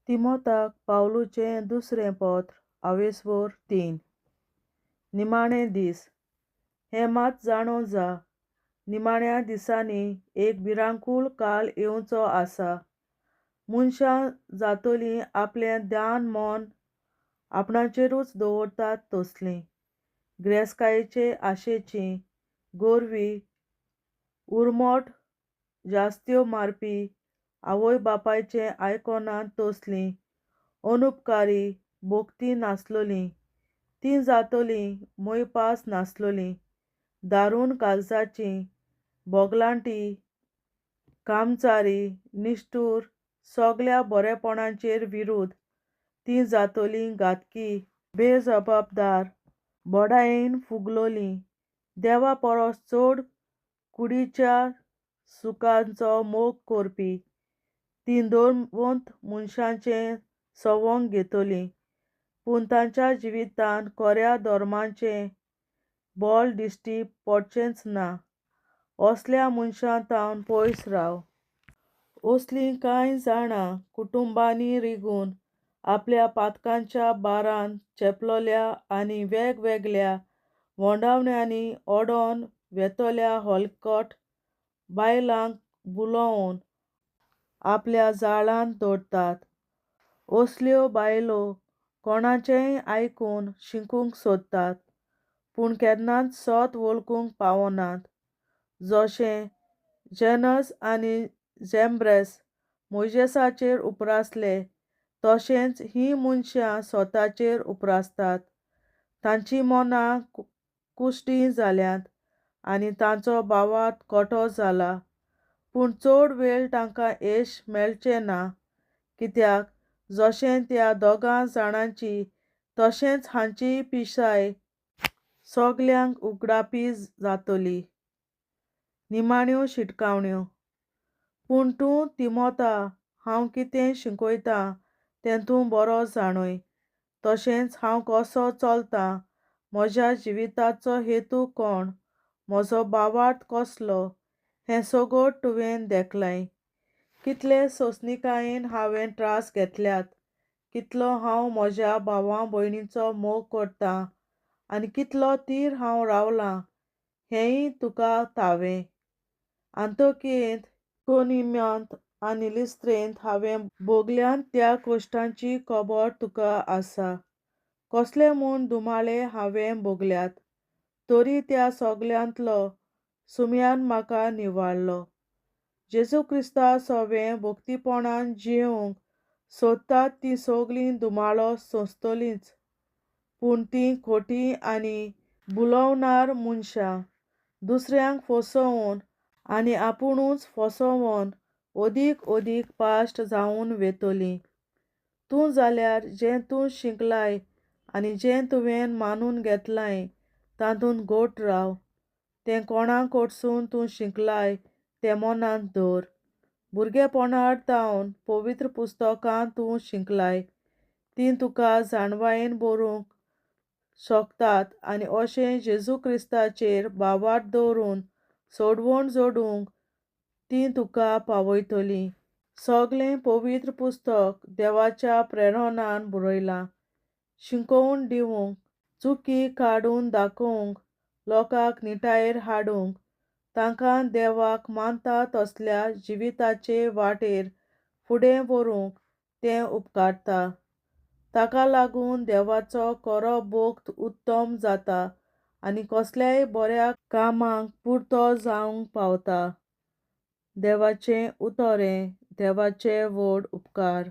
तिमोथाक पावलुचें दुसरें पत्र आवेसवोर 3. निमाणे दीस. हें मात जाणो जा, निमाण्या दिसांनी एक भिरांकूळ काळ येवचो आसा. मनशां जातलीं आपलें ध्यान मन आपणाचेरूच दवरतात तसलीं. गिरेस्तकायेचे आशेचीं, गोरवीं, उर्मट, जास्त्यो मारपी, आवय बापायचें आयकोनात तसलीं, अनुपकारी, भोगतीं नासलोलीं. तीं जातलीं मोयपास नासलोलीं, दारून काळजाचीं, बोगलांटी, कामचारी, निश्ठूर, सगल्या बरेपणाचेर विरुद्ध. तीं जातलीं घातकी, बेजबाबदार, बोडायेन फुगलोलीं, देवा परस चड कुडीच्या सुखांचो मोग करपी. तीं धर्मवंत मनशांचें सवंग घेतलीं, पूण तांच्या जिवितांत खऱ्या धर्माचें बोल दिश्टी पडचेंच ना. असल्या मनशांतावन पयस राव. असलीं कांय जाणां कुटुंबांनी रिगून आपल्या पातकांच्या बारांत चेपलोल्या आनी वेगवेगळ्या वोंडावण्यांनी ओडोन वेतोल्या हलकट बायलांक बुलोवन आपल्या जाळांत दवरतात. असल्यो बायलो कोणाचेंय आयकून शिंकूंक सोदतात, पूण केन्नाच सोत वळखूंक पावनात. जशें जेनस आनी जेम्ब्रेस मोइसेसाचेर उप्रासले, तशेंच हीं मनशां स्वताचेर उप्रासतात. तांचीं मनां कुश्टीं जाल्यांत आनी तांचो बावार्थ खोटो जाला. पूण चड वेळ तांकां येश मेळचें ना, कित्याक जशें त्या दोगां जाणांची तशेंच हांचीय पिसाय सगल्यांक उगडापी जातली. निमाण्यो शिटकावण्यो. पूण तूं तिमोथा, हांव कितें शिकयतां तें तूं बरो जाणय. तशेंच हांव कसो चलतां, म्हज्या जिविताचो हेतू कोण, म्हजो बावार्थ कसलो, हें सगळें तुवें देखलाय. कितले सोंसणीकायेन हांवें त्रास घेतल्यात, कितलो हांव म्हज्या भावां भयणींचो मोग करतां आनी कितलो तीर हांव रावलां हेंय तुका थावें. आंतोकियेंत, इकोनियांत आनी लिस्त्रेंत हांवें भोगल्यात त्या कश्टांची खबर तुका आसा. कसले म्हूण दुमाळे हांवें भोगल्यात, तरी त्या सगल्यांतलो सुमयान म्हाका निवाळलो. जेजू क्रिस्ता सोबें भोक्तीपणान जियोंक सोदतात तीं सगलीं दुमाळो सोंसतलींच, पूण तीं खोटीं आनी भुलवणार मनशां, दुसऱ्यांक फसोवन आनी आपुणूच फसोवन ओदीक पाश्ट जावन वेतलीं. तूं जाल्यार जें तूं शिकलाय आनी जें तुवें मानून घेतलाय तातूंत घट राव. तें कोणा कडसून तूं शिकलाय तें मनांत दवर. भुरगेपणारतावन पवित्र पुस्तकां तूं शिकलाय, तीं तुका जाणवायेन बरोवंक शकतात आनी अशें जेजू क्रिस्ताचेर बावार्थ दवरून सोडवण जोडूंक तीं तुका पावयतलीं. सगळें पवित्र पुस्तक देवाच्या प्रेरणान बरयलां. शिकोवन दिवंक, चुकी काडून दाखोवंक, लोकांक निटायेर हाडूंक, तांकां देवाक मानता तसल्या जिविताचे वाटेर फुडें व्हरूंक तें उपकारता. ताका लागून देवाचो खरो भोक्त उत्तम जाता आनी कसल्याय बऱ्या कामाक पुरतो जावंक पावता. देवाचें उतोरें. देवाचे व्हड उपकार.